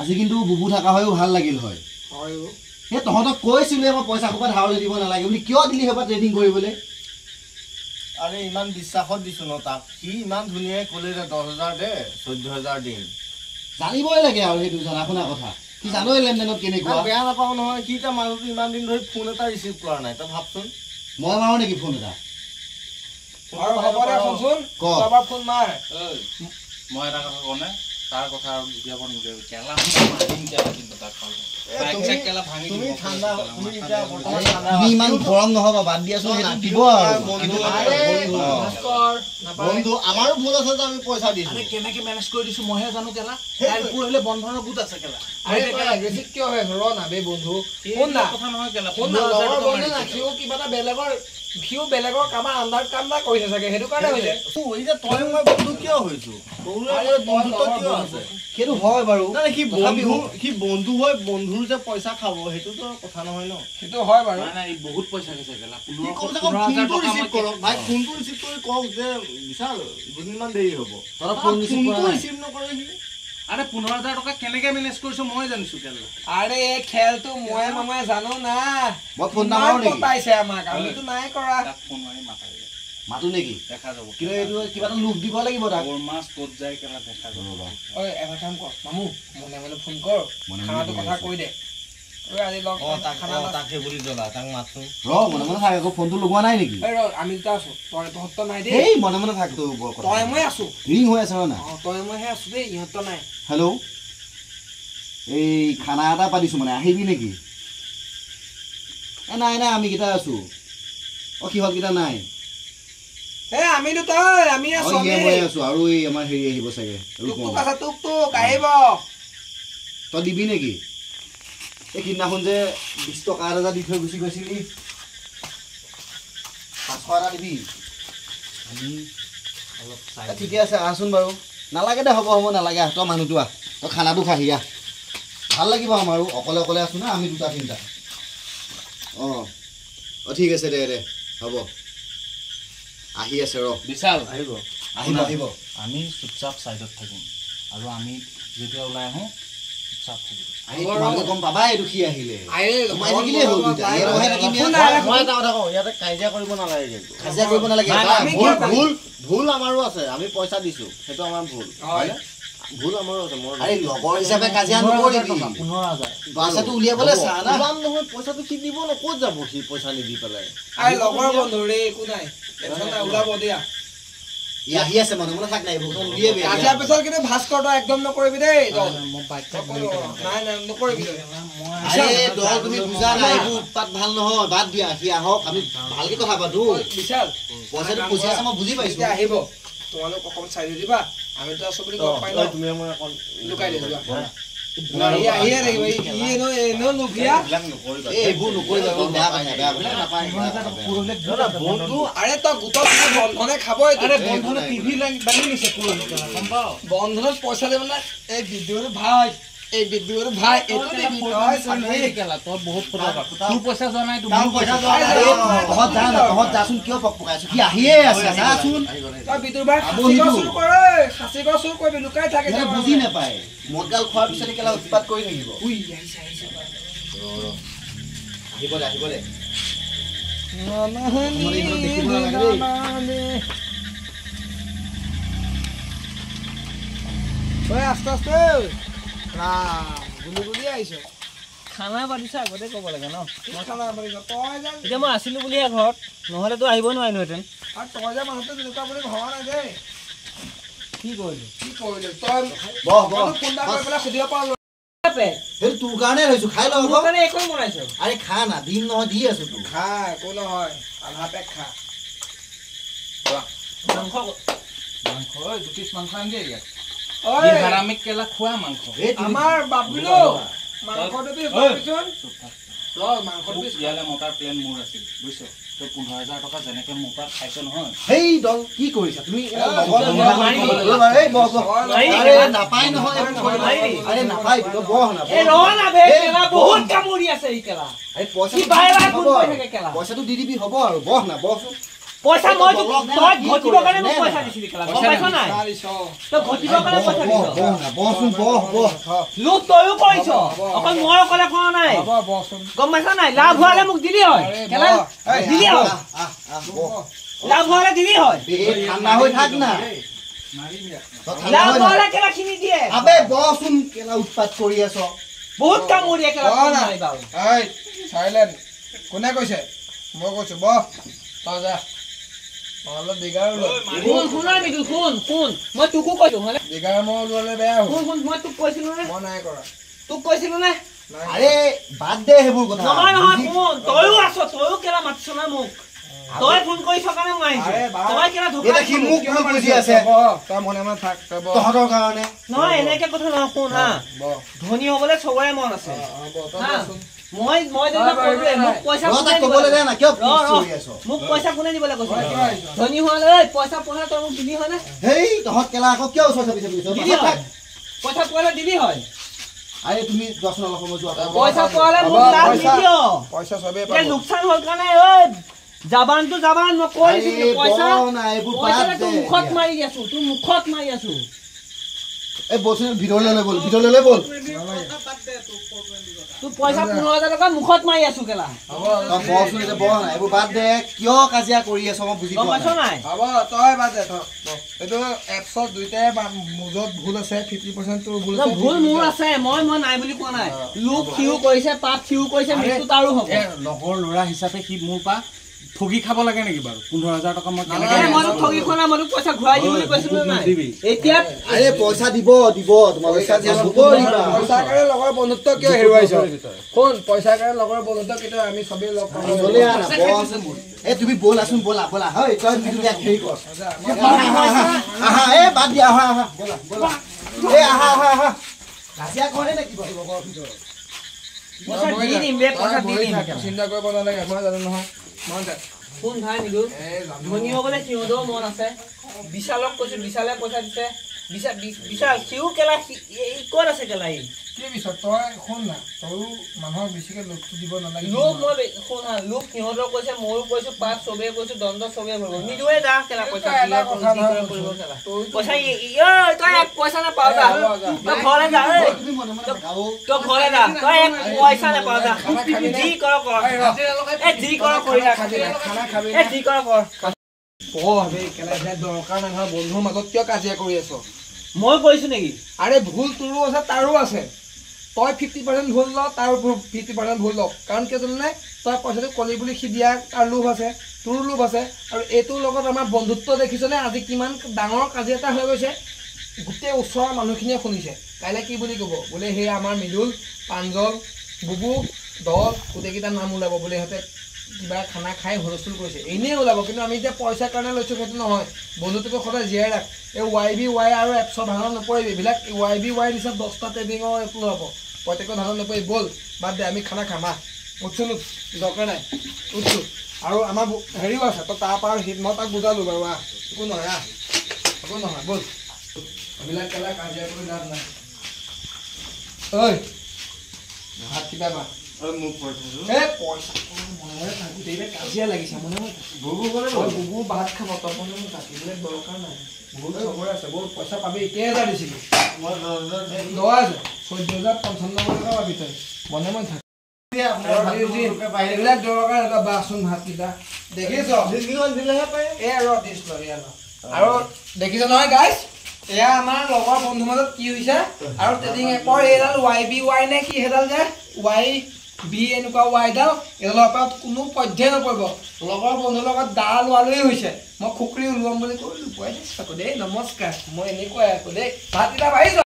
আজি কিন্তু বুবু থাকা হয়ও ভাল লাগিল হয় হয় হে তহঁতক কৈছিলে মই পইচা খোপা ধাৰলৈ দিব নালাগে বুলি কিয় দিলি হেবা ট্ৰেডিং কৰিবলৈ আরে ইমান বিশ্বাসত দিছো ন তাক কি ইমান ধুনিয়াই কলে যে 10,000 দে 14,000 দিম জানিবই লাগে আৰু সেইটো জানা শুনা কথা কি জানোই লেনদেনত কেনেকুৱা বেয়া নাপাও নহয় কি তা মানুহটো ইমান দিন ধৰি ফোন এটা ৰিসিভ কৰা নাই তা ভাবচোন মই মাৰো নেকি ফোন এটা আৰু খবৰে শুনচোন বাবা ফোন মাৰ মই এটা কথা কনে তাৰ কথা আৰু দুটিয়া পৰ নিলে কেলা মাৰিম কেলা কিন্তু তাক পাল বাইক কেলা ভাঙি তুমি ঠাণ্ডা তুমি এটা বৰ্তমান ঠাণ্ডা তুমি ইমান গৰম নহবা বাদ দিয়াছো সেইটো দিব আৰু বন্ধু আমাৰো ভুল আছে যে আমি পইচা দিছো আৰে কেনেকে ম্যানেজ কৰি দিছো মইহে জানো কেলা কাইপুৰ হলে বন্ধনৰ গুট আছে কেলা আৰে এগ্ৰেসিভ কিয় হয় ৰ না বে বন্ধু কোন না কথা নহয় কেলা কোন না লগৰ বন্ধু না কিও কিবা এটা বেলেগৰ কামা আন্ধাৰ কাম না কৰিছে চাগে হেতু কাৰণে হৈছে ওই যে তই মই বন্ধু কিয় হৈছো তোৰে মই বন্ধুত্ব কিয় আছে সেইটো হয় বাৰু না কি বন্ধু হয় বন্ধুৰ যে পইচা খাব হেতু তো কথা নহয় ন হেতু হয় বাৰু নাই বহুত পইচা গৈছে কেলা 15,000 ৰিসিভ কৰক ভাই ফোনটো ৰিসিভ কৰি কওক যে বিশাল দুদিনমান দেৰি হ'ব তৰা ফোন ৰিসিভ নকৰে সি আৰে 15,000 টকা কেনেকে ম্যানেজ কৰিছো মই জানিছো কেলা আৰে এই খেলটো মই মামা জানো না মই ফোন নামাৰো নেকি পাইছে আমাক আমিতো নাই কৰা তাক ফোন মাৰি মাতাই মাতো নেকি দেখা যাব কিন্তু এইটো কিবা এটা লোভ দিব লাগিব তাক ওর মাছ ক'ত যায় কেলা দেখা যাব ঐ এটা কাম কৰ মামু মনে ফোন কৰ খানাটো কথা কৈ দে ঐ আজি লগ খানা তাকে বুলি জ্বলা তাক মাতছো মনে মনে থাক আকৌ ফোনটো লগোৱা নাই নেকি ঐ আমি দুটা আছো তই তহঁত নাই দেই এই মনে মনে থাক তোৰ ওপৰ কথা তই মই আছো ৰিং হৈ আছে না তই মইহে আছো দেই ইহঁত নাই হেল্ল' এই খানা এটা পাতিছো মানে আহিবি নেকি নাই নাই আমি কেইটা আছো সিহঁত কেইটা নাই আমি দুটা আমি আছো মই আছো আৰু এই আমাৰ হেৰি আহিব চাগে টুক আহিব তই দিবি নেকি এই সিদিনাখন যে 20 টকা এটা দি থৈ গুচি গৈছিলি 500 এটা দিবি ঠিকে আছে আহচোন বাৰু নালাগে দে হ'ব নালাগে আহ তই মানুহটো আহ তই খানাটো খাহি আহ ভাল লাগিব আমাৰো অকলে অকলে আছো না আমি দুটা তিনিটা ঠিক আছে দে হ'ব আহি আছে ৰ বিশাল আহিব আমি চুপচাপ সাইডত থাকিম আৰু আমি যেতিয়া ওলাই আহো চুপচাপ থাকিম তোমালোকে গম পাবা এইটো সি আহিলে সোমাই থাকিলে হ'ল দুটা মই এটা কথা কওঁ ইয়াতে কাজিয়া কৰিব নালাগে ভুল আমাৰো আছে আমি পইচা দিছো সেইটো আমাৰ ভুল আমাৰো আছে আৰে লগৰ হিচাপে কাজিয়া নকৰিবি 15,000 পইচাটো উলিয়াবলৈ চা না নহয় পইচাটো কি দিব ন ক'ত যাব সি পইচা নিদি পেলাই আই লগৰ বন্ধু ৰে একো নাই এটা ওলাব দিয়া ই আহি আছে মনে মনে থাক নাই ভুল উলিয়াবি কাজিয়া পেছাল কিন্তু ভাস্কৰটো একদম নকৰিবি দেই মই বাইকটা নাই নকৰিবি আৰে দল তুমি বুজা নাই এইবোৰ উৎপাত ভাল নহয় বাদ দিয়া সি আহক আমি ভালকে কথা পাতো বিশাল পইচাটো পুছি আছে মই বুজি পাইছো আহিব তোমালোক অকণ চাই দিবা আমি তো আছো বুলি গম পাই ন তুমি মই অকণ লুকাই দে যোৱা আহিয়ে থাকিব এনেও লুকিয়া এইবোৰ নকৰিবা বেয়া পাই বন্ধু আৰে তই গোটত বন্ধনে খাব আৰে বন্ধনে টিভি বানি নিছে পুৰো গম পাও বন্ধনত পইচা দিব না এই ভিডিওৰ ভাই এইটো দিবি তই কেলা তই বহুত ফটো তোৰ পইচা যোৱা নাই তাৰ পইচা তহঁত যাচোন কিয় পকাইছো কি আহিয়ে আছে যাচোন তই ভিডিওৰ ভাই খাচি গছ চুৰ কৰিবি লুকাই থাকে বুজি নাপায় মদগাল খোৱাৰ পিছতে কেলা উৎপাত কৰি থাকিব আহিব দে আস্তে গুলি আহিছ খানা পাতিছে আগতে ক'ব লাগে ন খানা পাতিছ তই যে এতিয়া মই আছিলো বুলিহে ঘৰত নহ'লেতো আহিব নোৱাৰিলোহেঁতেন আৰু তই যে মানুহটো তেনেকুৱা বুলি ভবা নাই দেই কি কৰিলো তই বহ ফোন এটা কৰি পেলাই সুধিব পাৰো সেইটো তোৰ কাৰণে লৈছো খাই ল মোৰ কাৰণে একো বনাইছ আৰে খা না দিন নহয় দি আছো তোক খা একো নহয় আধা পেক খা মাংস দুপিস মাংস আনি দিয়ে ইয়াত ঐ হাৰামিক কেলা খোৱা মাংস আমাৰ বাবুলো মাংসটো বি কৰিছোন তই মাংসটো বি ইয়ালে মতাৰ প্লেন মোৰ আছিল বুজিছ তই 15,000 টকা যেনেকে মোটা খাইছ নহয় হেই দল কি কৰিছা তুমি নাপাই নহয় আৰে নাপাই বহ না এই ৰহ না বে কেলা বহুত কামুৰি আছে এই কেলা আৰে কি বাই বাই ফোন কৰি থাকে কেলা পইচাটো দি দিবি হ'ব আৰু বহ না বহচোন পইচা মই তোক তই ঘটিবৰ কাৰণে মোক পইচা দিছিলি কেলা গম পাইছ নাই তই ঘটিবৰ কাৰণে পইচা দিছ বহচোন বহ লোক তইও কৰিছ অকল মই অকলে কৰা নাই গম পাইছ নাই লাভ হোৱালে মোক দিলি হয় কেলা দিলি হয় লাভ হোৱালে দিলি হয় ঠাণ্ডা হৈ থাক না লাভ হোৱালে কেলা খিনি দিয়ে আবে বহচোন কেলা উৎপাত কৰি আছ বহুত কাম কৰি কেলা নাই বাৰু এই চাইলেণ্ট কোনে কৈছে মই কৈছো বহ তই যা অলপ দিগাৰ শুন আমি শুন মই তোকো কৈছো হলে দিগাৰ মই ওলোৱালে বেয়া হ'ব শুন মই তোক কৈছিলো নে মই নাই কৰা তোক কৈছিলো নে আৰে বাদ দে সেইবোৰ কথা নহয় শুন তইও আছ তইও কেলা মাতিছ না মোক তই ফোন কৰিছ কাৰণে মই আহিছো তই কেলা ধোকা এটা কি মোক ভুল বুজি আছে তই মনে মনে থাক তই বহ তহঁতৰ কাৰণে নহয় এনেকে কথা নহয় শুন হা বহ ধনী হ'বলৈ চবৰে মন আছে বহ তই হা বহচোন মই যেনিবা ক'লোৱে, মোক পইচা তই কোনে তাক দিব ক'বলৈ দে লাগে? না কিয় ৰ, ফোন ৰ। কৰি আছ মোক পইচা কোনে দিবলৈ কৈছে তই কিয় আহিছ? ধনী হোৱালে ঐ পইচা পোৱা তই মোক দিলি হয় নে হেই তহঁত কেলা আকৌ কিয় ওচৰ চাপি চাপি দিলি হয় পইচা পোৱালে দিলি হয় আৰে তুমি দৰ্শন অলপ সময় যোৱা পইচা পোৱালে মোক হ'ব, লাভ পইচা। নিদিয় পইচা চবেই এতিয়া পাব লোকচান হ'ল কাৰণে ঐ জাবানটো জাবান মই কৈ দিছিলো পইচা এইবোৰ পইচা বাদ তোৰ দে মুখত মাৰি আছো তোৰ মুখত মাৰি আছো এই বলচোন ভিতৰলৈ লৈ বল ভিতৰলৈ বল তোৰ পইচা 15,000 টকা মুখত মাৰি আছো কেলা তই বহচোন এতিয়া বহ না এইবোৰ বাদ দে কিয় কাজিয়া কৰি আছ মই বুজি গম পোৱা পাইছ নাই নাই হ'ব তই বাদ দে তই বহ। এইটো এপছত দুইটাই মুজত ভুল আছে 50% তোৰ ভুল ন, ভুল মোৰ আছে মই নাই বুলি কোৱা নাই লোক সিও কৰিছে পাপ সিও কৰিছে মৃত্যু তাৰো হ'ব লগৰ ল'ৰা হিচাপে সি মোৰ পৰা ঠগি খাব লাগে নেকি বাৰু 15,000 টকা মই কেনেকে মই তোক ঠগি খোৱা নাই মই তোক পইচা ঘূৰাই দিম বুলি কৈছিলো নে নাই নিদিবি। এতিয়া আৰে পইচা দিব তোমালোকে কাজিয়া হ'ব পইচাৰ কাৰণে লগৰ বন্ধুত্ব কিয় হেৰুৱাইছ শুন পইচাৰ কাৰণে লগৰ বন্ধুত্ব কেতিয়া আমি চবেই লগ পাব চলে আনা বহচোন এই তুমি বলাচোন বলা হয় তই ভিতৰত এক হেৰি কৰ আহা এই বাদ দিয়া আহা বলা এই আহা কাজিয়া কৰে নেকি বাৰু লগৰ ভিতৰত পইচা দি দিম বে পইচা দি দিম চিন্তা কৰিব নালাগে মই জানো নহয় মই জানো শুন ভাই নিদু ধনী হ'বলৈ সিহঁতৰো মন আছে বিশালক কৈছো বিশালে পইচা দিছে বিশাল সিও কেলা ক'ত আছে কেলা সি কি বিচাৰ তই শুন না তয়ো মানুহক বেছিকে লোকটো দিব নালাগে লোক মই শুন হা লোক সিহঁতৰ কৈছে ময়ো কৈছো পাপ চবেই কৈছো দণ্ড চবেই ভৰিব নিদুৱে যা কেলা পইচা এটা কথা নহয়, কৰিব কেলা তই- পইচা তই এক পইচা নাপাও যা তই ঘৰলৈ যা ঐ তুমি মনে মনে থাকা তই ঘৰলৈ যা তই এক পইচা নাপাও যা খানা খাবি নে? যি কৰ কৰ এ যি কৰ কৰি থাক খানা খাবি এ যি কৰ কৰ দৰকাৰ নাই নহয় বন্ধুৰ মাজত কিয় কাজিয়া কৰি আছ মই কৈছো নেকি আৰে ভুল তোৰো আছে তাৰো আছে তই 50% ভুল ল তাৰ 50% ভুল ল কাৰণ কিয় জানো নাই তই পইচাটো কলি বুলি সি দিয়া তাৰ লোভ আছে তোৰ লোভ আছে আৰু এইটোৰ লগত আমাৰ বন্ধুত্ব দেখিছনে আজি কিমান ডাঙৰ কাজিয়া এটা হৈ গৈছে গোটেই ওচৰৰ মানুহখিনিয়ে শুনিছে কাইলৈ কি বুলি ক'ব বোলে সেই আমাৰ মৃদুল প্ৰাঞ্জল বুবু দল গোটেইকেইটা নাম ওলাব বোলে সিহঁতে কিবা খানা খাই হুলস্থুল কৰিছে এনেই ওলাব কিন্তু আমি এতিয়া পইচাৰ কাৰণে লৈছোঁ সেইটো নহয় বন্ধুত্বটো সদায় জীয়াই ৰাখ এই YBY আৰু এপছৰ ধাৰণা নপৰিবি এইবিলাক YBY নিচিনা 10টা ট্ৰেডিঙৰ এপ ল'ব প্ৰত্যেকৰ ধাৰণা নপৰিবি ব'ল বাদ দে আমি খানা খাম উঠছোঁ দৰকাৰ নাই উঠছোঁ আৰু আমাৰ হেৰিও আছে তই তাৰপৰা মই তাক বুজালোঁ বাৰু একো নহয় একো নহয় ব'ল এইবিলাক কেলা কাজিয়া কৰি লাভ নাই ঐ ভাত কিবা বা কাজিয়া লাগিছে মনে মনে বুবু ভাত খাব তই মনে মনে থাকিবলৈ দৰকাৰ নাই বহুত চবৰে আছে বহুত পইচা পাবি 20,000 দিছিলি 14,055 টকা পাবি তই মনে মনে থাক এইবিলাক দৰকাৰ এটা বাচোন ভাতকেইটা দেখিছ এয়া ৰ দিছ ল এয়া ল আৰু দেখিছ নহয় গাইজ এয়া আমাৰ লগৰ বন্ধুৰ মাজত কি হৈছে আৰু ট্ৰেডিং এপৰ এইডাল YBY নে কি সেইডাল যে YB এনেকুৱা ৱাইডাল এইডালৰ পৰা কোনো পধ্যে নপৰিব লগৰ বন্ধুৰ লগত ডাল ওৱালেই হৈছে মই খুকৰি ওলাম বুলি কৈছিলোঁ পোৱাই দিছোঁ আকৌ দেই নমস্কাৰ মই এনেকুৱাই আকৌ দেই ভাতকেইটা বাঢ়িছ